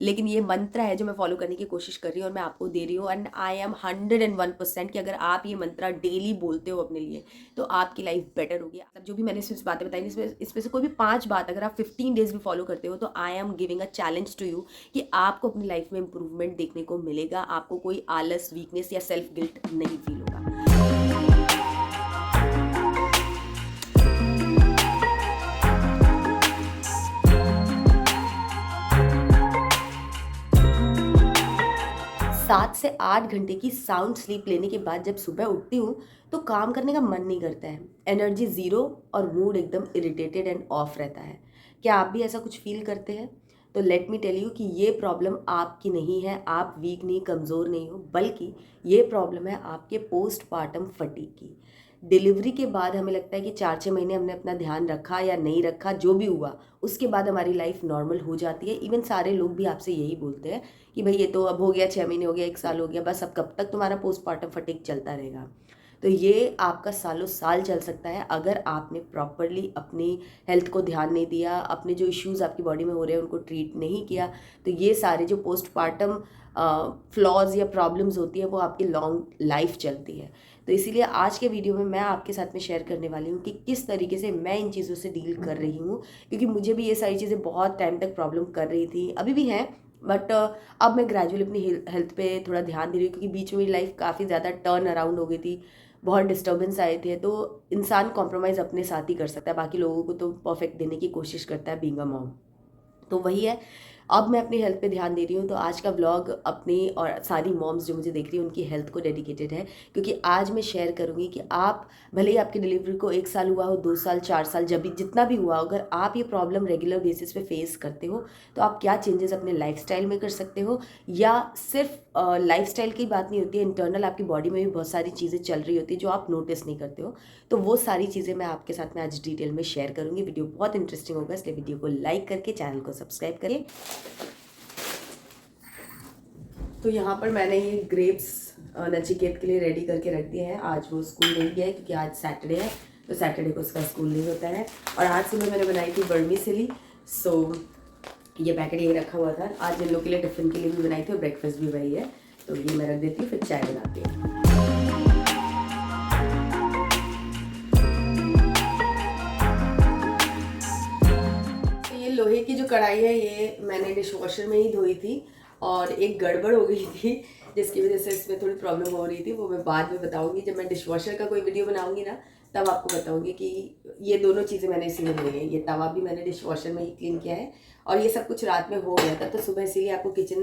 लेकिन ये मंत्र है जो मैं फॉलो करने की कोशिश कर रही हूँ और मैं आपको दे रही हूँ, एंड आई एम 101% कि अगर आप ये मंत्र डेली बोलते हो अपने लिए तो आपकी लाइफ बेटर होगी। मतलब जो भी मैंने इसमें बातें बताई, इसमें से कोई भी 5 बात अगर आप 15 डेज भी फॉलो करते हो तो I am giving a challenge to you कि आपको अपनी लाइफ में इंप्रूवमेंट देखने को मिलेगा। आपको कोई आलस, वीकनेस या सेल्फ गिल्ट नहीं फील होगा। 7 से 8 घंटे की साउंड स्लीप लेने के बाद जब सुबह उठती हूँ तो काम करने का मन नहीं करता है, एनर्जी ज़ीरो और मूड एकदम इरिटेटेड एंड ऑफ रहता है। क्या आप भी ऐसा कुछ फील करते हैं? तो लेट मी टेल यू कि ये प्रॉब्लम आपकी नहीं है, आप वीक नहीं, कमज़ोर नहीं हो, बल्कि ये प्रॉब्लम है आपके पोस्टपार्टम फटीग की। डिलीवरी के बाद हमें लगता है कि 4-6 महीने हमने अपना ध्यान रखा या नहीं रखा, जो भी हुआ उसके बाद हमारी लाइफ नॉर्मल हो जाती है। इवन सारे लोग भी आपसे यही बोलते हैं कि भाई ये तो अब हो गया, 6 महीने हो गया, 1 साल हो गया, बस अब कब तक तुम्हारा पोस्टपार्टम फटीग चलता रहेगा। तो ये आपका सालों साल चल सकता है अगर आपने प्रॉपरली अपनी हेल्थ को ध्यान नहीं दिया, अपने जो इश्यूज़ आपकी बॉडी में हो रहे हैं उनको ट्रीट नहीं किया। तो ये सारे जो पोस्टपार्टम फ्लॉज या प्रॉब्लम्स होती है वो आपकी लॉन्ग लाइफ चलती है। तो इसीलिए आज के वीडियो में मैं आपके साथ में शेयर करने वाली हूँ कि किस तरीके से मैं इन चीज़ों से डील कर रही हूँ, क्योंकि मुझे भी ये सारी चीज़ें बहुत टाइम तक प्रॉब्लम कर रही थी, अभी भी हैं, बट अब मैं ग्रेजुअली अपनी हेल्थ पे थोड़ा ध्यान दे रही हूँ, क्योंकि बीच में मेरी लाइफ काफ़ी ज़्यादा टर्न अराउंड हो गई थी, बहुत डिस्टर्बेंस आए थे। तो इंसान कॉम्प्रोमाइज़ अपने साथ ही कर सकता है, बाकी लोगों को तो परफेक्ट देने की कोशिश करता है बीइंग अ मॉम। तो वही है, अब मैं अपनी हेल्थ पे ध्यान दे रही हूँ। तो आज का व्लॉग अपनी और सारी मॉम्स जो मुझे देख रही हैं उनकी हेल्थ को डेडिकेटेड है, क्योंकि आज मैं शेयर करूँगी कि आप भले ही आपकी डिलीवरी को 1 साल हुआ हो, 2 साल, 4 साल, जब भी जितना भी हुआ, अगर आप ये प्रॉब्लम रेगुलर बेसिस पे फेस करते हो तो आप क्या चेंजेस अपने लाइफस्टाइल में कर सकते हो। या सिर्फ लाइफस्टाइल की बात नहीं होती है, इंटरनल आपकी बॉडी में भी बहुत सारी चीज़ें चल रही होती है जो आप नोटिस नहीं करते हो। तो वो सारी चीज़ें मैं आपके साथ में आज डिटेल में शेयर करूँगी। वीडियो बहुत इंटरेस्टिंग होगा, इसलिए वीडियो को लाइक करके चैनल को सब्सक्राइब करिए। तो यहाँ पर मैंने ये ग्रेप्स नचिकेत के लिए रेडी करके रख दिए हैं। आज वो स्कूल नहीं गया है क्योंकि आज सैटरडे है, तो सैटरडे को उसका स्कूल नहीं होता है। और आज सुबह मैंने बनाई थी वर्मीसेली, सो ये पैकेट यही रखा हुआ था। आज इन लोग के लिए टिफ़िन के लिए भी बनाई थी और ब्रेकफास्ट भी वही है, तो ये मैं रख देती हूँ, फिर चाय बनाती हूँ। लोहे की जो कढ़ाई है ये मैंने डिश वॉशर में ही धोई थी, और एक गड़बड़ हो गई थी जिसकी वजह से इसमें थोड़ी प्रॉब्लम हो रही थी, वो मैं बाद में बताऊंगी। जब मैं डिश वॉशर का कोई वीडियो बनाऊंगी ना, तब आपको बताऊंगी कि ये दोनों चीज़ें मैंने इसी में धोई है। ये तवा भी मैंने डिश वॉशर में ही क्लीन किया है, और ये सब कुछ रात में हो गया था, तो सुबह इसीलिए आपको किचन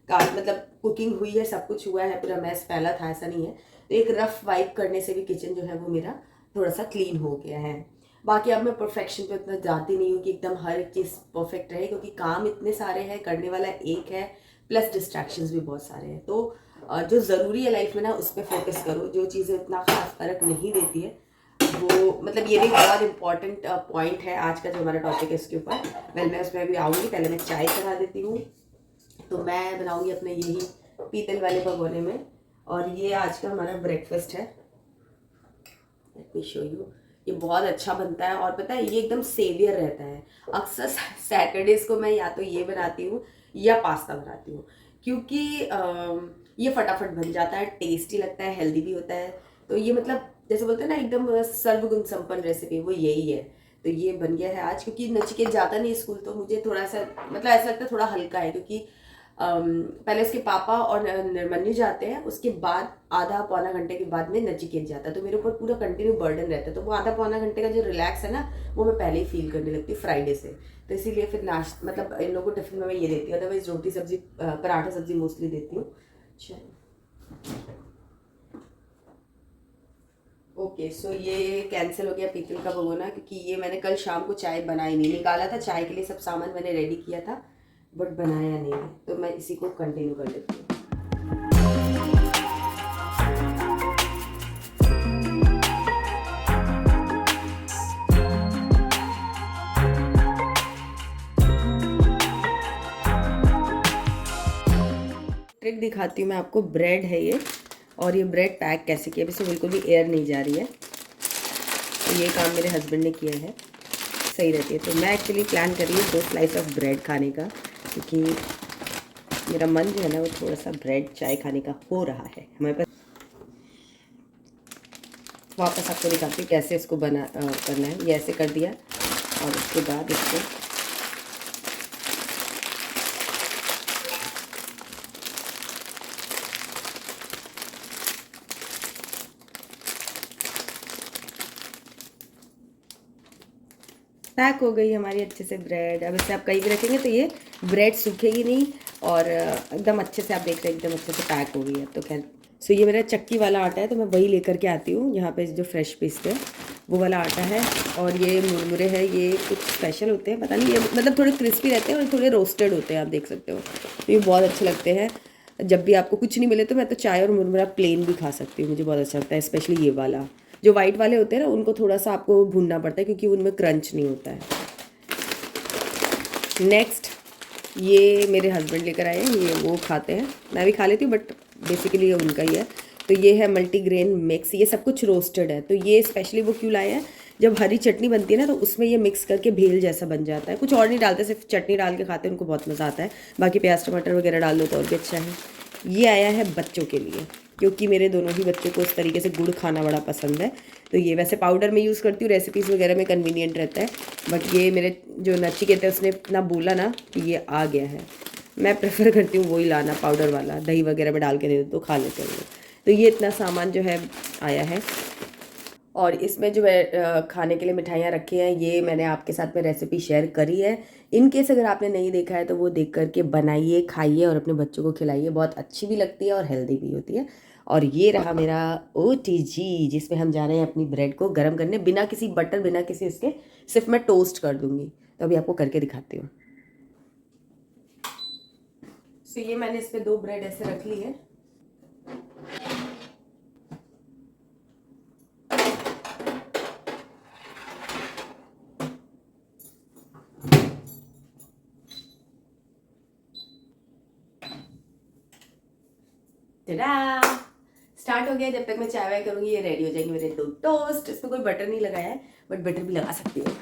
का मतलब कुकिंग हुई है, सब कुछ हुआ है, पूरा मैस फैला था, ऐसा नहीं है। तो एक रफ वाइप करने से भी किचन जो है वो मेरा थोड़ा सा क्लीन हो गया है। बाकी अब मैं परफेक्शन पे उतना जाती नहीं हूँ कि एकदम हर एक चीज़ परफेक्ट रहे, क्योंकि काम इतने सारे हैं, करने वाला एक है, प्लस डिस्ट्रैक्शंस भी बहुत सारे हैं। तो जो ज़रूरी है लाइफ में ना, उस पर फोकस करो। जो चीज़ें इतना खास फर्क नहीं देती है वो, मतलब ये भी बहुत इंपॉर्टेंट पॉइंट है आज का जो हमारा टॉपिक है इसके ऊपर। वेल मैं उसमें अभी आऊँगी, पहले मैं चाय चढ़ा देती हूँ। तो मैं बनाऊँगी अपने यही पीतल वाले भगोने में, और ये आज का हमारा ब्रेकफास्ट है। Let me show you. ये बहुत अच्छा बनता है, और पता है ये एकदम सेवियर रहता है। अक्सर सैटरडेज को मैं या तो ये बनाती हूँ या पास्ता बनाती हूँ, क्योंकि ये फटाफट बन जाता है, टेस्टी लगता है, हेल्दी भी होता है। तो ये मतलब जैसे बोलते हैं ना एकदम सर्वगुण संपन्न रेसिपी, वो यही है। तो ये बन गया है आज, क्योंकि नचिकेत जाता नहीं स्कूल, तो मुझे थोड़ा सा मतलब ऐसा लगता है थोड़ा हल्का है, क्योंकि पहले उसके पापा और निर्मन्यु जाते हैं, उसके बाद आधा पौना घंटे के बाद में नचिकेत जाता है, तो मेरे ऊपर पूरा कंटिन्यू बर्डन रहता है। तो वो आधा पौना घंटे का जो रिलैक्स है ना, वो मैं पहले ही फील करने लगती हूँ फ्राइडे से। तो इसीलिए फिर नाश्ता मतलब इन लोगों को टिफिन में मैं ये देती हूँ, अदरवाइज रोटी सब्जी पराठा सब्जी मोस्टली देती हूँ। ओके, सो ये कैंसिल हो गया पीतल का भगोना, क्योंकि ये मैंने कल शाम को चाय बनाई नहीं, निकाला था चाय के लिए, सब सामान मैंने रेडी किया था, बट बनाया नहीं है, तो मैं इसी को कंटिन्यू कर लेती हूँ। ट्रिक दिखाती हूँ मैं आपको। ब्रेड है ये, और ये ब्रेड पैक कैसे किया, इसमें बिल्कुल भी एयर नहीं जा रही है। तो ये काम मेरे हस्बैंड ने किया है, सही रहती है। तो मैं एक्चुअली प्लान कर रही हूँ 2 स्लाइस ऑफ ब्रेड खाने का, क्योंकि मेरा मन जो है ना वो थोड़ा सा ब्रेड चाय खाने का हो रहा है हमारे पास। वापस आपको दिखाती हूँ कैसे इसको करना है। ये ऐसे कर दिया और उसके बाद इसको पैक हो गई हमारी अच्छे से ब्रेड। अब इसे आप कहीं भी रखेंगे तो ये ब्रेड सूखेगी नहीं और एकदम अच्छे से आप देख रहे हैं एकदम अच्छे से पैक हो गई है। तो खैर सो ये मेरा चक्की वाला आटा है तो मैं वही लेकर के आती हूँ। यहाँ पे जो फ्रेश पीसते हैं वो वाला आटा है। और ये मुरमुरे हैं, ये कुछ स्पेशल होते हैं, पता नहीं, ये मतलब थोड़े क्रिस्पी रहते हैं और थोड़े रोस्टेड होते हैं, आप देख सकते हो। तो ये बहुत अच्छे लगते हैं। जब भी आपको कुछ नहीं मिले तो मैं तो चाय और मुरमुरा प्लेन भी खा सकती हूँ, मुझे बहुत अच्छा लगता है। स्पेशली ये वाला, जो वाइट वाले होते हैं ना उनको थोड़ा सा आपको भूनना पड़ता है क्योंकि उनमें क्रंच नहीं होता है। नेक्स्ट ये मेरे हस्बैंड लेकर आए हैं, ये वो खाते हैं, मैं भी खा लेती हूँ बट बेसिकली ये उनका ही है। तो ये है मल्टीग्रेन मिक्स, ये सब कुछ रोस्टेड है। तो ये स्पेशली वो क्यों लाए हैं, जब हरी चटनी बनती है ना तो उसमें ये मिक्स करके भेल जैसा बन जाता है। कुछ और नहीं डालते, सिर्फ चटनी डाल के खाते हैं, उनको बहुत मज़ा आता है। बाकी प्याज टमाटर वगैरह डाल दो तो और भी अच्छा है। ये आया है बच्चों के लिए क्योंकि मेरे दोनों ही बच्चों को इस तरीके से गुड़ खाना बड़ा पसंद है। तो ये वैसे पाउडर में यूज़ करती हूँ, रेसिपीज़ वगैरह में कन्वीनियंट रहता है। बट ये मेरे जो नचिकेत है उसने इतना बोला ना कि ये आ गया है, मैं प्रेफर करती हूँ वही लाना, पाउडर वाला। दही वगैरह में डाल के दे दो तो खा लेते हैं वो। तो ये इतना सामान जो है आया है। और इसमें जो मैं खाने के लिए मिठाइयाँ रखी हैं ये मैंने आपके साथ में रेसिपी शेयर करी है। इन केस अगर आपने नहीं देखा है तो वो देख करके बनाइए, खाइए और अपने बच्चों को खिलाइए, बहुत अच्छी भी लगती है और हेल्दी भी होती है। और ये रहा मेरा OTG जिसमें हम जा रहे हैं अपनी ब्रेड को गर्म करने, बिना किसी बटर बिना किसी इसके, सिर्फ मैं टोस्ट कर दूँगी। तो अभी आपको करके दिखाती हूँ। सो ये मैंने इस पर 2 ब्रेड ऐसे रख ली है। टडा! स्टार्ट हो गया। जब तक मैं चाय वाय करूँगी ये रेडी हो जाएंगे मेरे 2 टोस्ट। इसमें कोई बटर नहीं लगाया है बट बटर भी लगा सकती हूँ।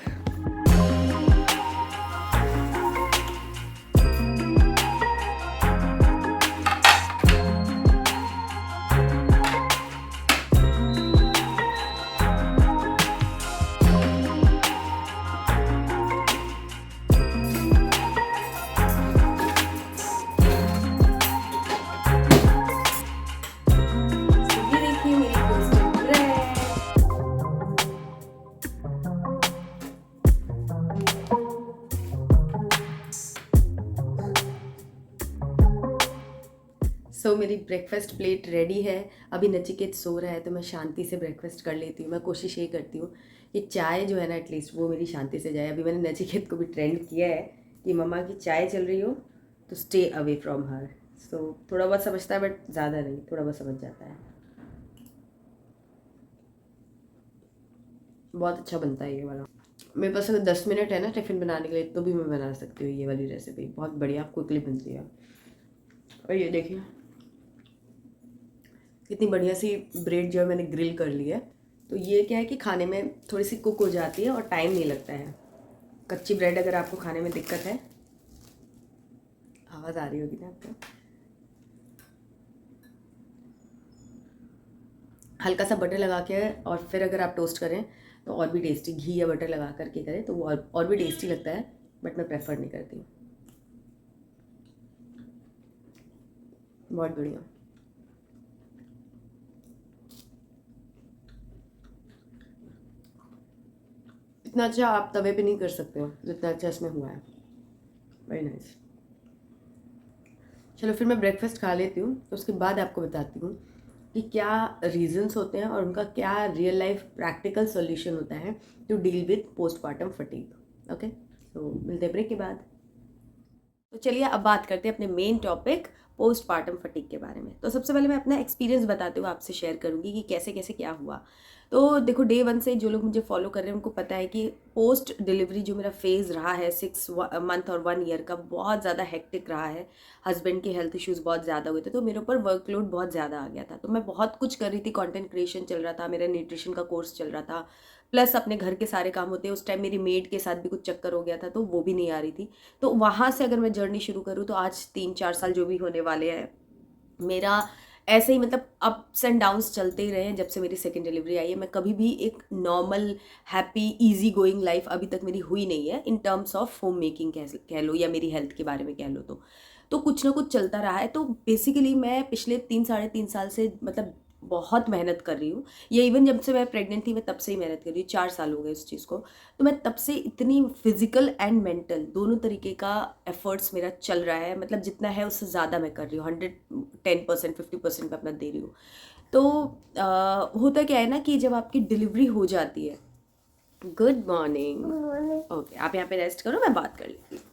ये देखिए मेरी टोस्टेड ब्रेड। सो मेरी ब्रेकफास्ट प्लेट रेडी है। अभी नचिकेत सो रहा है तो मैं शांति से ब्रेकफास्ट कर लेती हूँ। मैं कोशिश ये करती हूँ कि चाय जो है ना एटलीस्ट वो मेरी शांति से जाए। अभी मैंने नचिकेत को भी ट्रेंड किया है कि मम्मा की चाय चल रही हो तो स्टे अवे फ्रॉम हर। सो थोड़ा बहुत समझता है बट ज़्यादा नहीं, थोड़ा बहुत समझ जाता है। बहुत अच्छा बनता है ये वाला। मेरे पास अगर 10 मिनट है ना टिफ़िन बनाने के लिए तो भी मैं बना सकती हूँ ये वाली रेसिपी, बहुत बढ़िया क्विकली बनती है। और ये देखिए कितनी बढ़िया सी ब्रेड जो है मैंने ग्रिल कर ली है। तो ये क्या है कि खाने में थोड़ी सी कुक हो जाती है और टाइम नहीं लगता है। कच्ची ब्रेड अगर आपको खाने में दिक्कत है, आवाज़ आ रही होगी ना आपको, हल्का सा बटर लगा के और फिर अगर आप टोस्ट करें तो और भी टेस्टी, घी या बटर लगा करके करें तो वो और भी टेस्टी लगता है। बट मैं प्रेफर नहीं करती हूँ। बहुत बढ़िया। इतना अच्छा आप तवे पे नहीं कर सकते हो जितना अच्छा इसमें हुआ है। Very nice. चलो फिर मैं ब्रेकफास्ट खा लेती हूँ तो उसके बाद आपको बताती हूँ कि क्या रीजंस होते हैं और उनका क्या रियल लाइफ प्रैक्टिकल सॉल्यूशन होता है to deal with postmortem fatigue. Okay, तो मिलते हैं ब्रेक के बाद। तो चलिए अब बात करते हैं अपने मेन टॉपिक पोस्टमार्टम फटीग के बारे में। तो सबसे पहले मैं अपना एक्सपीरियंस बताते हुए आपसे शेयर करूँगी कि कैसे कैसे क्या हुआ। तो देखो डे 1 से जो लोग मुझे फॉलो कर रहे हैं उनको पता है कि पोस्ट डिलीवरी जो मेरा फेज़ रहा है 6 मंथ और 1 ईयर का, बहुत ज़्यादा हेक्टिक रहा है। हस्बैंड के हेल्थ इश्यूज़ बहुत ज़्यादा हुए थे तो मेरे ऊपर वर्कलोड बहुत ज़्यादा आ गया था। तो मैं बहुत कुछ कर रही थी, कंटेंट क्रिएशन चल रहा था, मेरा न्यूट्रिशन का कोर्स चल रहा था, प्लस अपने घर के सारे काम होते हैं। उस टाइम मेरी मेड के साथ भी कुछ चक्कर हो गया था, तो वो भी नहीं आ रही थी। तो वहाँ से अगर मैं जर्नी शुरू करूँ तो आज 3-4 साल जो भी होने वाले हैं, मेरा ऐसे ही मतलब अप्स एंड डाउन्स चलते ही रहे हैं। जब से मेरी सेकंड डिलीवरी आई है, मैं कभी भी एक normal happy easy going life अभी तक मेरी हुई नहीं है, in terms of home making कह लो या मेरी हेल्थ के बारे में कह लो। तो कुछ ना कुछ चलता रहा है। तो बेसिकली मैं पिछले 3-3.5 साल से मतलब बहुत मेहनत कर रही हूँ। ये इवन जब से मैं प्रेग्नेंट थी मैं तब से ही मेहनत कर रही हूँ, 4 साल हो गए इस चीज़ को। तो मैं तब से इतनी फिजिकल एंड मेंटल दोनों तरीके का एफर्ट्स मेरा चल रहा है, मतलब जितना है उससे ज़्यादा मैं कर रही हूँ, 110% 50% मैं अपना दे रही हूँ। तो होता क्या है ना कि जब आपकी डिलीवरी हो जाती है, गुड मॉर्निंग, ओके आप यहाँ पे रेस्ट करो, मैं बात कर लेती हूँ।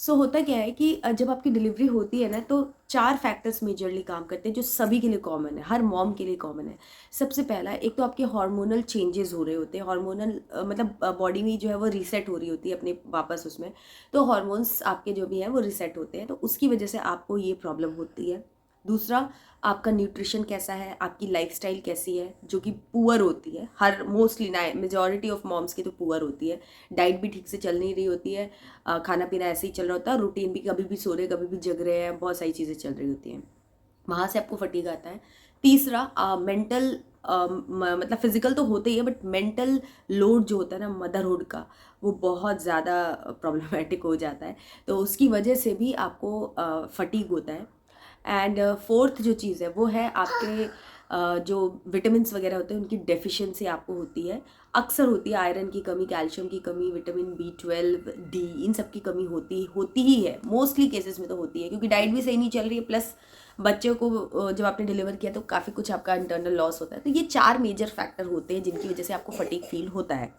सो होता क्या है कि जब आपकी डिलीवरी होती है ना, तो 4 फैक्टर्स मेजरली काम करते हैं जो सभी के लिए कॉमन है, हर मॉम के लिए कॉमन है। सबसे पहला, एक तो आपके हार्मोनल चेंजेस हो रहे होते हैं, हार्मोनल मतलब बॉडी में जो है वो रीसेट हो रही होती है अपने वापस उसमें। तो हार्मोन्स आपके जो भी हैं वो रीसेट होते हैं, तो उसकी वजह से आपको ये प्रॉब्लम होती है। दूसरा, आपका न्यूट्रिशन कैसा है, आपकी लाइफस्टाइल कैसी है, जो कि पुअर होती है। हर मोस्टली मेजॉरिटी ऑफ मॉम्स की तो पुअर होती है। डाइट भी ठीक से चल नहीं रही होती है, खाना पीना ऐसे ही चल रहा होता है, रूटीन भी कभी भी सो रहे कभी भी जग रहे हैं, बहुत सारी चीज़ें चल रही होती हैं, वहाँ से आपको फटीग आता है। तीसरा, मेंटल मतलब फिजिकल तो होते ही है, बट मेंटल लोड जो होता है ना मदरहुड का, वो बहुत ज़्यादा प्रॉब्लमेटिक हो जाता है। तो उसकी वजह से भी आपको फटीग होता है। एंड फोर्थ जो चीज़ है वो है आपके जो विटामिन्स वगैरह होते हैं उनकी डेफिशिएंसी आपको होती है, अक्सर होती है। आयरन की कमी, कैल्शियम की कमी, विटामिन B12, D, इन सब की कमी होती ही है, मोस्टली केसेस में तो होती है, क्योंकि डाइट भी सही नहीं चल रही है, प्लस बच्चे को जब आपने डिलीवर किया तो काफ़ी कुछ आपका इंटरनल लॉस होता है। तो ये 4 मेजर फैक्टर होते हैं जिनकी वजह से आपको फटीग फील होता है।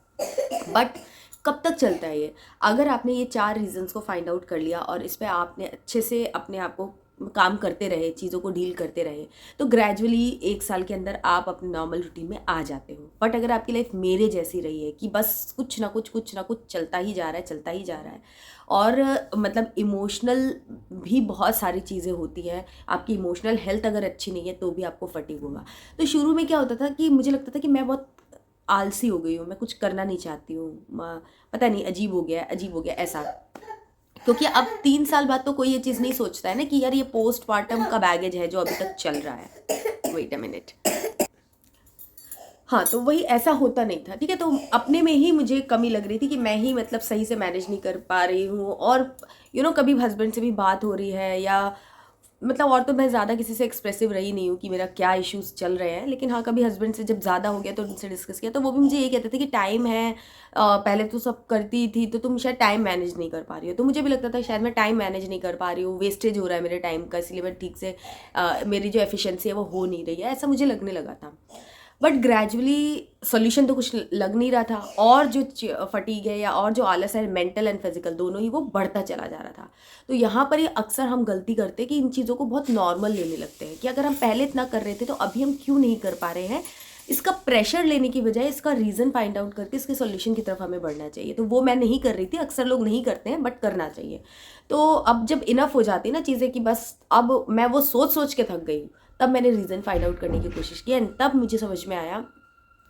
बट कब तक चलता है ये? अगर आपने ये 4 रीजंस को फाइंड आउट कर लिया और इस पे आपने अच्छे से अपने आप को काम करते रहे, चीज़ों को डील करते रहे, तो ग्रेजुअली 1 साल के अंदर आप अपने नॉर्मल रूटीन में आ जाते हो। बट अगर आपकी लाइफ मेरे जैसी रही है कि बस कुछ ना कुछ चलता ही जा रहा है और मतलब इमोशनल भी बहुत सारी चीज़ें होती हैं, आपकी इमोशनल हेल्थ अगर अच्छी नहीं है तो भी आपको फटीग होगा। तो शुरू में क्या होता था कि मुझे लगता था कि मैं बहुत आलसी हो गई हूँ, मैं कुछ करना नहीं चाहती हूँ, पता नहीं अजीब हो गया ऐसा। क्योंकि अब 3 साल बाद तो कोई ये चीज़ नहीं सोचता है ना कि यार ये पोस्टमार्टम का बैगेज है जो अभी तक चल रहा है। Wait a minute. हाँ, तो वही ऐसा होता नहीं था, ठीक है। तो अपने में ही मुझे कमी लग रही थी कि मैं ही मतलब सही से मैनेज नहीं कर पा रही हूँ, और कभी हस्बैंड से भी बात हो रही है या मतलब, और तो मैं ज़्यादा किसी से एक्सप्रेसिव रही नहीं हूँ कि मेरा क्या इश्यूज चल रहे हैं, लेकिन हाँ कभी हस्बैंड से जब ज़्यादा हो गया तो उनसे डिस्कस किया, तो वो भी मुझे ये कहते थे कि टाइम है, पहले तो सब करती थी तो तुम शायद टाइम मैनेज नहीं कर पा रही हो। तो मुझे भी लगता था शायद मैं टाइम मैनेज नहीं कर पा रही हूँ, वेस्टेज हो रहा है मेरे टाइम का, इसलिए मैं ठीक से मेरी जो एफिशिएंसी है वो हो नहीं रही है, ऐसा मुझे लगने लगा था। बट ग्रेजुअली सोल्यूशन तो कुछ लग नहीं रहा था, और जो फटीग है या और जो आलस है, मेंटल एंड फिजिकल दोनों ही, वो बढ़ता चला जा रहा था। तो यहाँ पर ये अक्सर हम गलती करते हैं कि इन चीज़ों को बहुत नॉर्मल लेने लगते हैं कि अगर हम पहले इतना कर रहे थे तो अभी हम क्यों नहीं कर पा रहे हैं। इसका प्रेशर लेने की बजाय इसका रीज़न फाइंड आउट करके इसके सॉल्यूशन की तरफ हमें बढ़ना चाहिए। तो वो मैं नहीं कर रही थी, अक्सर लोग नहीं करते हैं, बट करना चाहिए। तो अब जब इनफ हो जाती है ना चीज़ें कि बस अब मैं वो सोच सोच के थक गई, तब मैंने रीज़न फाइंड आउट करने की कोशिश की, एंड तब मुझे समझ में आया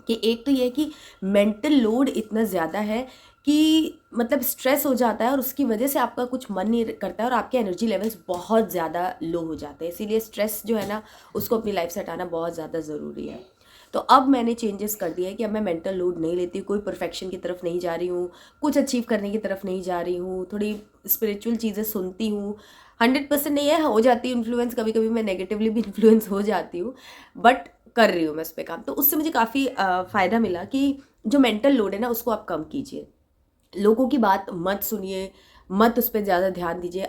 कि एक तो ये कि मेंटल लोड इतना ज़्यादा है कि मतलब स्ट्रेस हो जाता है और उसकी वजह से आपका कुछ मन नहीं करता है और आपके एनर्जी लेवल्स बहुत ज़्यादा लो हो जाते हैं। इसीलिए स्ट्रेस जो है ना उसको अपनी लाइफ से हटाना बहुत ज़्यादा ज़रूरी है। तो अब मैंने चेंजेस कर दिया है कि अब मैं मेंटल लोड नहीं लेती, कोई परफेक्शन की तरफ नहीं जा रही हूँ, कुछ अचीव करने की तरफ नहीं जा रही हूँ, थोड़ी स्पिरिचुअल चीज़ें सुनती हूँ। 100% नहीं है, हो जाती है इन्फ्लुएंस, कभी कभी मैं नेगेटिवली भी इन्फ्लुएंस हो जाती हूँ, बट कर रही हूँ मैं उस पर काम। तो उससे मुझे काफ़ी फ़ायदा मिला कि जो मेंटल लोड है ना उसको आप कम कीजिए, लोगों की बात मत सुनिए, मत उस पर ज़्यादा ध्यान दीजिए,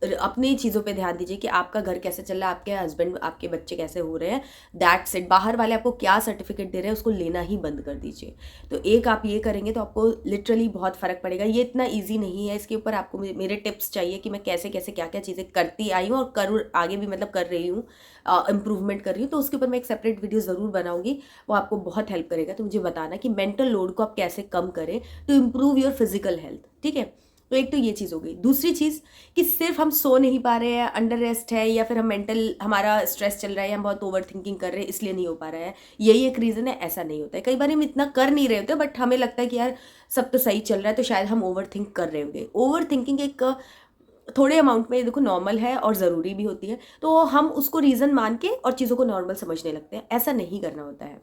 अपनी चीज़ों पे ध्यान दीजिए कि आपका घर कैसे चल रहा है, आपके हस्बैंड आपके बच्चे कैसे हो रहे हैं, दैट्स इट। बाहर वाले आपको क्या सर्टिफिकेट दे रहे हैं उसको लेना ही बंद कर दीजिए। तो एक आप ये करेंगे तो आपको लिटरली बहुत फ़र्क पड़ेगा। ये इतना ईजी नहीं है, इसके ऊपर आपको मेरे टिप्स चाहिए कि मैं कैसे कैसे क्या क्या चीज़ें करती आई हूँ और करूँ आगे भी, मतलब कर रही हूँ, इम्प्रूवमेंट कर रही हूँ। तो उसके ऊपर मैं एक सेपरेट वीडियो ज़रूर बनाऊंगी, वो आपको बहुत हेल्प करेगा। तो मुझे बताना कि मेंटल लोड को आप कैसे कम करें to improve your physical health, ठीक है। तो एक तो ये चीज़ हो गई। दूसरी चीज़ कि सिर्फ हम सो नहीं पा रहे हैं, अंडर रेस्ट है, या फिर हम मेंटल हमारा स्ट्रेस चल रहा है, हम बहुत ओवर थिंकिंग कर रहे हैं इसलिए नहीं हो पा रहा है, यही एक रीज़न है। ऐसा नहीं होता है। कई बार हम इतना कर नहीं रहे होते बट हमें लगता है कि यार सब तो सही चल रहा है तो शायद हम ओवर थिंक कर रहे होंगे। ओवर थिंकिंग एक थोड़े अमाउंट में देखो नॉर्मल है और ज़रूरी भी होती है, तो हम उसको रीज़न मान के और चीज़ों को नॉर्मल समझने लगते हैं। ऐसा नहीं करना होता है।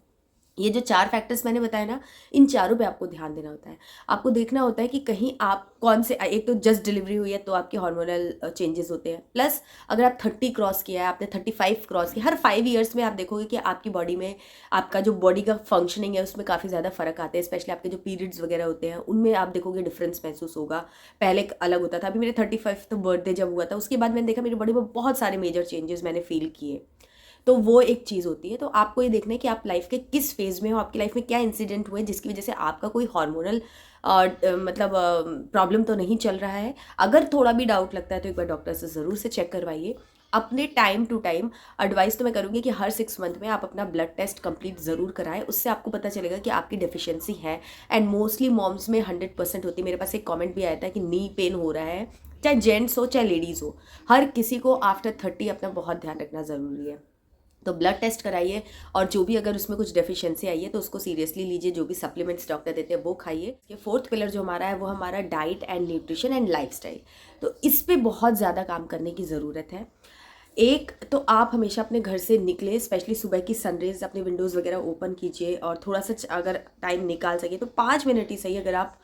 ये जो 4 फैक्टर्स मैंने बताए ना, इन चारों पे आपको ध्यान देना होता है। आपको देखना होता है कि कहीं आप कौन से, एक तो जस्ट डिलीवरी हुई है तो आपके हार्मोनल चेंजेस होते हैं, प्लस अगर आप 30 क्रॉस किया है, आपने 35 क्रॉस किया, हर 5 ईयर्स में आप देखोगे कि आपकी बॉडी में, आपका जो बॉडी का फंक्शनिंग है उसमें काफ़ी ज़्यादा फ़र्क आते हैं। स्पेशली आपके जो पीरियड्स वगैरह होते हैं उनमें आप देखोगे डिफरेंस महसूस होगा। पहले अलग होता था, अभी मेरे 35th बर्थडे जब हुआ था उसके बाद मैंने देखा मेरी बॉडी में बहुत सारे मेजर चेंजेस मैंने फील किए। तो वो एक चीज़ होती है। तो आपको ये देखना है कि आप लाइफ के किस फेज़ में हो, आपकी लाइफ में क्या इंसिडेंट हुए जिसकी वजह से आपका कोई हार्मोनल मतलब प्रॉब्लम तो नहीं चल रहा है। अगर थोड़ा भी डाउट लगता है तो एक बार डॉक्टर से ज़रूर से चेक करवाइए। अपने टाइम टू टाइम एडवाइस तो मैं करूँगी कि हर 6 मंथ में आप अपना ब्लड टेस्ट कंप्लीट ज़रूर कराएं। उससे आपको पता चलेगा कि आपकी डेफिशिएंसी है। एंड मोस्टली मॉम्स में 100% होती है। मेरे पास एक कमेंट भी आया था कि नी पेन हो रहा है, चाहे जेंट्स हो चाहे लेडीज़ हो, हर किसी को आफ्टर 30 अपना बहुत ध्यान रखना ज़रूरी है। तो ब्लड टेस्ट कराइए और जो भी अगर उसमें कुछ डेफिशिएंसी आई है तो उसको सीरियसली लीजिए। जो भी सप्लीमेंट्स डॉक्टर देते हैं वो खाइए। इसके 4th पिलर जो हमारा है वो हमारा diet and nutrition and lifestyle. तो इस पे बहुत ज़्यादा काम करने की ज़रूरत है। एक तो आप हमेशा अपने घर से निकले, स्पेशली सुबह की सनरेज अपने विंडोज़ वगैरह ओपन कीजिए और थोड़ा सा अगर टाइम निकाल सके तो 5 मिनट ही सही, अगर आप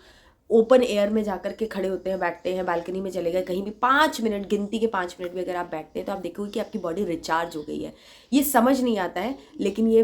ओपन एयर में जाकर के खड़े होते हैं, बैठते हैं, बालकनी में चले गए, कहीं भी 5 मिनट, गिनती के 5 मिनट भी अगर आप बैठते हैं तो आप देखोगे कि आपकी बॉडी रिचार्ज हो गई है। ये समझ नहीं आता है लेकिन ये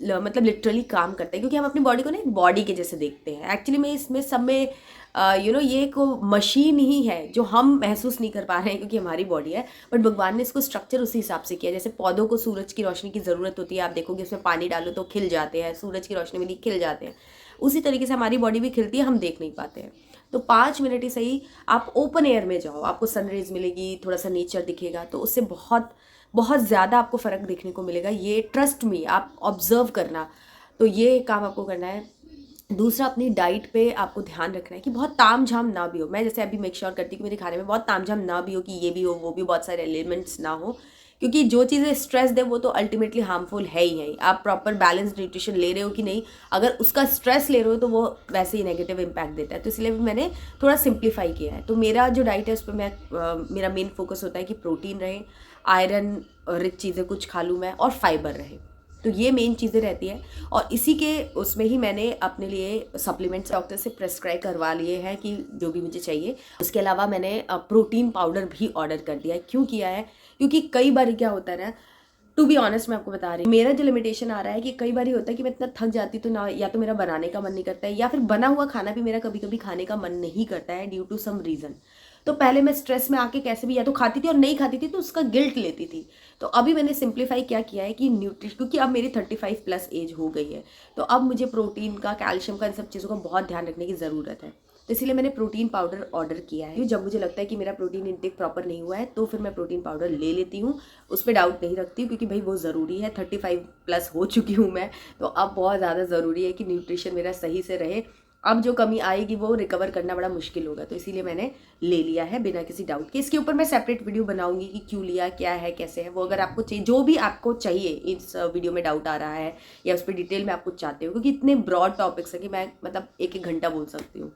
मतलब लिटरली काम करता है, क्योंकि हम अपनी बॉडी को ना एक बॉडी के जैसे देखते हैं। एक्चुअली में इसमें सब में ये एक मशीन ही है जो हम महसूस नहीं कर पा रहे हैं क्योंकि हमारी बॉडी है, बट भगवान ने इसको स्ट्रक्चर उसी हिसाब से किया। जैसे पौधों को सूरज की रोशनी की ज़रूरत होती है, आप देखोगे उसमें पानी डालो तो खिल जाते हैं, सूरज की रोशनी में खिल जाते हैं। उसी तरीके से हमारी बॉडी भी खिलती है, हम देख नहीं पाते हैं। तो 5 मिनट ही सही आप ओपन एयर में जाओ, आपको सनरेज मिलेगी, थोड़ा सा नेचर दिखेगा, तो उससे बहुत बहुत ज़्यादा आपको फ़र्क देखने को मिलेगा। ये ट्रस्ट मी, आप ऑब्जर्व करना। तो ये काम आपको करना है। दूसरा, अपनी डाइट पे आपको ध्यान रखना है कि बहुत ताम झाम ना भी हो। मैं जैसे अभी मेक श्योर करती हूँ कि मेरे खाने में बहुत ताम झाम ना भी हो, कि ये भी हो वो भी, बहुत सारे एलिमेंट्स ना हो, क्योंकि जो चीज़ें स्ट्रेस दे वो तो अल्टीमेटली हार्मफुल है ही है। आप प्रॉपर बैलेंस न्यूट्रिशन ले रहे हो कि नहीं, अगर उसका स्ट्रेस ले रहे हो तो वो वैसे ही नेगेटिव इम्पैक्ट देता है। तो इसलिए भी मैंने थोड़ा सिंप्लीफाई किया है। तो मेरा जो डाइट है उस पर मेरा मेन फोकस होता है कि प्रोटीन रहे, आयरन रिच चीज़ें कुछ खा लूँ मैं, और फाइबर रहे। तो ये मेन चीज़ें रहती है। और इसी के उसमें ही मैंने अपने लिए सप्लीमेंट्स डॉक्टर से प्रेस्क्राइब करवा लिए हैं कि जो भी मुझे चाहिए। उसके अलावा मैंने प्रोटीन पाउडर भी ऑर्डर कर दिया है। क्यों किया है? क्योंकि कई बार क्या होता है ना, टू बी ऑनेस्ट मैं आपको बता रही हूँ, मेरा जो लिमिटेशन आ रहा है कि कई बार होता है कि मैं इतना थक जाती तो ना, या तो मेरा बनाने का मन नहीं करता है, या फिर बना हुआ खाना भी मेरा कभी कभी खाने का मन नहीं करता है ड्यू टू सम रीज़न। तो पहले मैं स्ट्रेस में आके कैसे भी या तो खाती थी और नहीं खाती थी तो उसका गिल्ट लेती थी। तो अभी मैंने सिंप्लीफाई क्या किया है कि न्यूट्रिशन, क्योंकि अब मेरी 35+ एज हो गई है, तो अब मुझे प्रोटीन का, कैल्शियम का, इन सब चीज़ों का बहुत ध्यान रखने की ज़रूरत है। तो इसीलिए मैंने प्रोटीन पाउडर ऑर्डर किया है। जब मुझे लगता है कि मेरा प्रोटीन इंटेक प्रॉपर नहीं हुआ है तो फिर मैं प्रोटीन पाउडर ले लेती हूँ, उस पर डाउट नहीं रखती हूँ, क्योंकि भाई वो ज़रूरी है। 35+ हो चुकी हूँ मैं, तो अब बहुत ज़्यादा ज़रूरी है कि न्यूट्रिशन मेरा सही से रहे। अब जो कमी आएगी वो रिकवर करना बड़ा मुश्किल होगा, तो इसीलिए मैंने ले लिया है बिना किसी डाउट के। इसके ऊपर मैं सेपरेट वीडियो बनाऊंगी कि क्यों लिया, क्या है, कैसे है, वो अगर आपको चाहिए, जो भी आपको चाहिए इस वीडियो में डाउट आ रहा है या उस पर डिटेल में आप कुछ चाहते हो, क्योंकि इतने ब्रॉड टॉपिक्स है कि मैं मतलब 1-1 घंटा बोल सकती हूँ।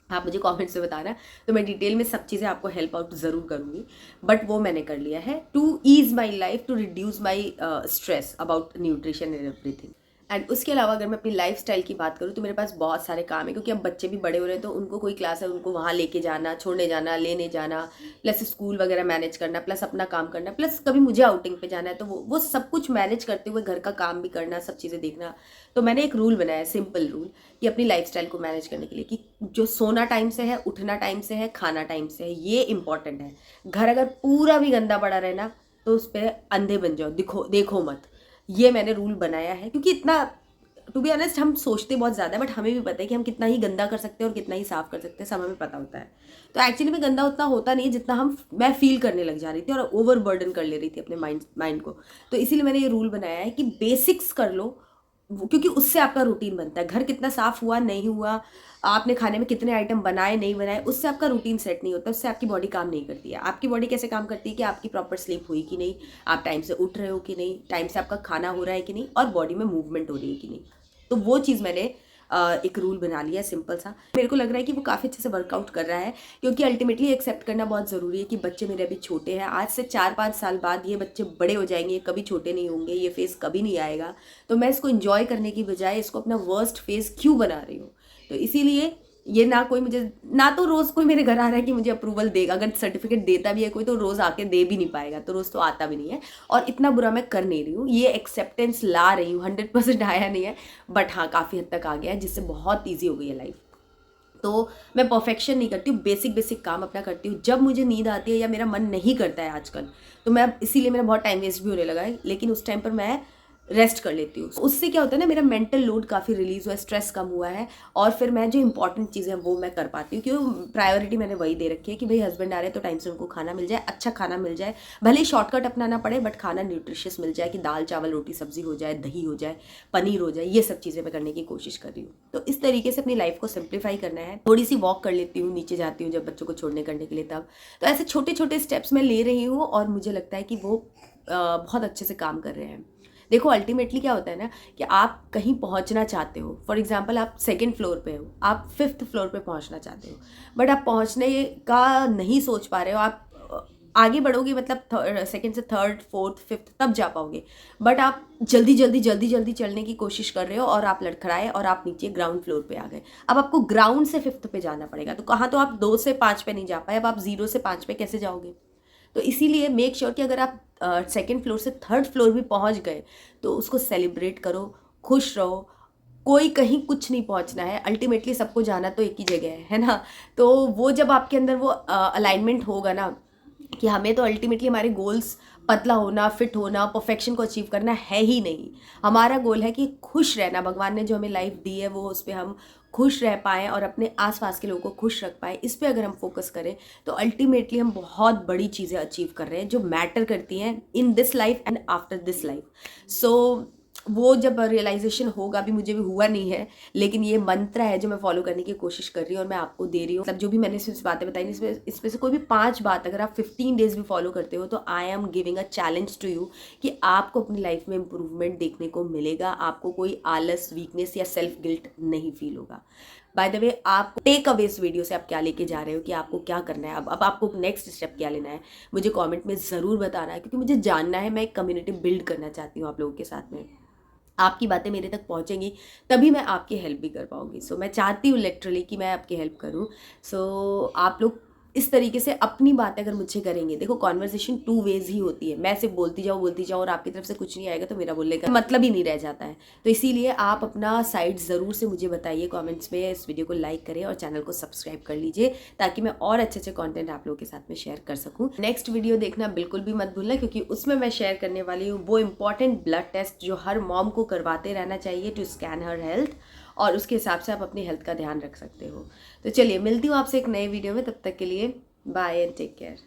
आप मुझे कमेंट्स में बताना, तो मैं डिटेल में सब चीज़ें आपको हेल्प आउट ज़रूर करूँगी। बट वो मैंने कर लिया है to ease my life, to reduce my stress about nutrition and everything. And उसके अलावा अगर मैं अपनी लाइफस्टाइल की बात करूँ तो मेरे पास बहुत सारे काम है, क्योंकि अब बच्चे भी बड़े हो रहे हैं, तो उनको कोई क्लास है उनको वहाँ लेके जाना, छोड़ने जाना, लेने जाना, प्लस स्कूल वगैरह मैनेज करना, प्लस अपना काम करना, प्लस कभी मुझे आउटिंग पे जाना है, तो वो सब कुछ मैनेज करते हुए घर का काम भी करना, सब चीज़ें देखना। तो मैंने एक रूल बनाया है, सिंपल रूल, कि अपनी लाइफस्टाइल को मैनेज करने के लिए, कि जो सोना टाइम से है, उठना टाइम से है, खाना टाइम से है, ये इंपॉर्टेंट है। घर अगर पूरा भी गंदा पड़ा रहे ना तो उस पर अंधे बन जाओ, देखो मत। ये मैंने रूल बनाया है, क्योंकि इतना, टू बी ऑनेस्ट, हम सोचते बहुत ज़्यादा है, बट हमें भी पता है कि हम कितना ही गंदा कर सकते हैं और कितना ही साफ कर सकते हैं, सब हमें पता होता है। तो एक्चुअली में गंदा उतना होता नहीं है जितना मैं फील करने लग जा रही थी और ओवर बर्डन कर ले रही थी अपने माइंड को। तो इसीलिए मैंने ये रूल बनाया है कि बेसिक्स कर लो, क्योंकि उससे आपका रूटीन बनता है। घर कितना साफ हुआ नहीं हुआ, आपने खाने में कितने आइटम बनाए नहीं बनाए, उससे आपका रूटीन सेट नहीं होता, उससे आपकी बॉडी काम नहीं करती है। आपकी बॉडी कैसे काम करती है कि आपकी प्रॉपर स्लीप हुई कि नहीं, आप टाइम से उठ रहे हो कि नहीं, टाइम से आपका खाना हो रहा है कि नहीं, और बॉडी में मूवमेंट हो रही है कि नहीं। तो वो चीज़ मैंने एक रूल बना लिया है सिंपल सा। मेरे को लग रहा है कि वो काफ़ी अच्छे से वर्कआउट कर रहा है, क्योंकि अल्टीमेटली एक्सेप्ट करना बहुत ज़रूरी है कि बच्चे मेरे अभी छोटे हैं। आज से 4-5 साल बाद ये बच्चे बड़े हो जाएंगे, कभी छोटे नहीं होंगे, ये फेज़ कभी नहीं आएगा। तो मैं इसको इन्जॉय करने की बजाय इसको अपना वर्स्ट फेज़ क्यों बना रही हूँ। तो इसीलिए ये ना कोई मुझे, ना तो रोज़ कोई मेरे घर आ रहा है कि मुझे अप्रूवल देगा। अगर सर्टिफिकेट देता भी है कोई तो रोज़ आके दे भी नहीं पाएगा, तो रोज़ तो आता भी नहीं है। और इतना बुरा मैं कर नहीं रही हूँ, ये एक्सेप्टेंस ला रही हूँ। 100% आया नहीं है, बट हाँ काफ़ी हद तक आ गया है, जिससे बहुत ईजी हो गई है लाइफ। तो मैं परफेक्शन नहीं करती हूँ, बेसिक बेसिक काम अपना करती हूँ। जब मुझे नींद आती है या मेरा मन नहीं करता है आजकल, तो मैं, इसीलिए मेरा बहुत टाइम वेस्ट भी होने लगा है, लेकिन उस टाइम पर मैं रेस्ट कर लेती हूँ। उससे क्या होता है ना, मेरा मेंटल लोड काफ़ी रिलीज़ हुआ है, स्ट्रेस कम हुआ है, और फिर मैं जो इंपॉर्टेंट चीज़ें हैं वो मैं कर पाती हूँ। क्यों, प्रायोरिटी मैंने वही दे रखी है कि भाई हस्बैंड आ रहे हैं तो टाइम से उनको खाना मिल जाए, अच्छा खाना मिल जाए, भले ही शॉर्टकट अपनाना पड़े बट खाना न्यूट्रिशियस मिल जाए, कि दाल चावल रोटी सब्जी हो जाए, दही हो जाए, पनीर हो जाए, ये सब चीज़ें मैं करने की कोशिश कर रही हूँ। तो इस तरीके से अपनी लाइफ को सिंप्लीफाई करना है। थोड़ी सी वॉक कर लेती हूँ, नीचे जाती हूँ जब बच्चों को छोड़ने करने के लिए, तब तो ऐसे छोटे छोटे स्टेप्स मैं ले रही हूँ, और मुझे लगता है कि वो बहुत अच्छे से काम कर रहे हैं। देखो अल्टीमेटली क्या होता है ना, कि आप कहीं पहुंचना चाहते हो। फॉर एग्जांपल आप 2nd फ्लोर पे हो, आप 5th फ्लोर पे पहुंचना चाहते हो, बट आप पहुंचने का नहीं सोच पा रहे हो। आप आगे बढ़ोगे, मतलब 2nd से 3rd 4th 5th तब जा पाओगे, बट आप जल्दी जल्दी जल्दी जल्दी चलने की कोशिश कर रहे हो, और आप लड़खड़ाए और आप नीचे ग्राउंड फ्लोर पे आ गए। अब आपको ग्राउंड से 5th पे जाना पड़ेगा, तो कहाँ, तो आप 2 से 5 पे नहीं जा पाए, अब आप 0 से 5 पे कैसे जाओगे। तो इसीलिए मेक श्योर कि अगर आप 2nd फ्लोर से 3rd फ्लोर भी पहुंच गए तो उसको सेलिब्रेट करो, खुश रहो। कोई कहीं कुछ नहीं पहुंचना है, अल्टीमेटली सबको जाना तो एक ही जगह है ना। तो वो जब आपके अंदर वो अलाइनमेंट होगा ना, कि हमें तो अल्टीमेटली हमारे गोल्स पतला होना, फिट होना, परफेक्शन को अचीव करना है ही नहीं। हमारा गोल है कि खुश रहना। भगवान ने जो हमें लाइफ दी है वो उस पर हम खुश रह पाएँ और अपने आसपास के लोगों को खुश रख पाएँ, इस पे अगर हम फोकस करें तो अल्टीमेटली हम बहुत बड़ी चीज़ें अचीव कर रहे हैं जो मैटर करती हैं in this life and after this life. So वो जब रियलाइजेशन होगा, अभी मुझे भी हुआ नहीं है, लेकिन ये मंत्र है जो मैं फॉलो करने की कोशिश कर रही हूँ और मैं आपको दे रही हूँ। मतलब जो भी मैंने इसमें बातें बताई, इसमें से कोई भी 5 बात अगर आप 15 डेज भी फॉलो करते हो तो I am giving a challenge to you कि आपको अपनी लाइफ में इंप्रूवमेंट देखने को मिलेगा। आपको कोई आलस, वीकनेस या सेल्फ गिल्ट नहीं फील होगा। बाय द वे, आप टेक अवे इस वीडियो से आप क्या लेके जा रहे हो, कि आपको क्या करना है, अब आपको नेक्स्ट स्टेप क्या लेना है, मुझे कमेंट में ज़रूर बताना है, क्योंकि मुझे जानना है। मैं एक कम्युनिटी बिल्ड करना चाहती हूँ आप लोगों के साथ में। आपकी बातें मेरे तक पहुंचेंगी तभी मैं आपकी हेल्प भी कर पाऊंगी। सो मैं चाहती हूँ लिटरली कि मैं आपकी हेल्प करूँ। सो आप लोग इस तरीके से अपनी बातें अगर मुझसे करेंगे, देखो कॉन्वर्सेशन 2 वेज ही होती है। मैं सिर्फ बोलती जाऊँ और आपकी तरफ से कुछ नहीं आएगा तो मेरा बोलने का मतलब ही नहीं रह जाता है। तो इसीलिए आप अपना साइड ज़रूर से मुझे बताइए कमेंट्स में। इस वीडियो को लाइक करें और चैनल को सब्सक्राइब कर लीजिए, ताकि मैं और अच्छे अच्छे कंटेंट आप लोगों के साथ में शेयर कर सकूँ। नेक्स्ट वीडियो देखना बिल्कुल भी मत भूलना, क्योंकि उसमें मैं शेयर करने वाली हूँ वो इंपॉर्टेंट ब्लड टेस्ट जो हर मॉम को करवाते रहना चाहिए टू स्कैन हर हेल्थ, और उसके हिसाब से आप अपनी हेल्थ का ध्यान रख सकते हो। तो चलिए मिलती हूँ आपसे एक नए वीडियो में, तब तक के लिए बाय एंड टेक केयर।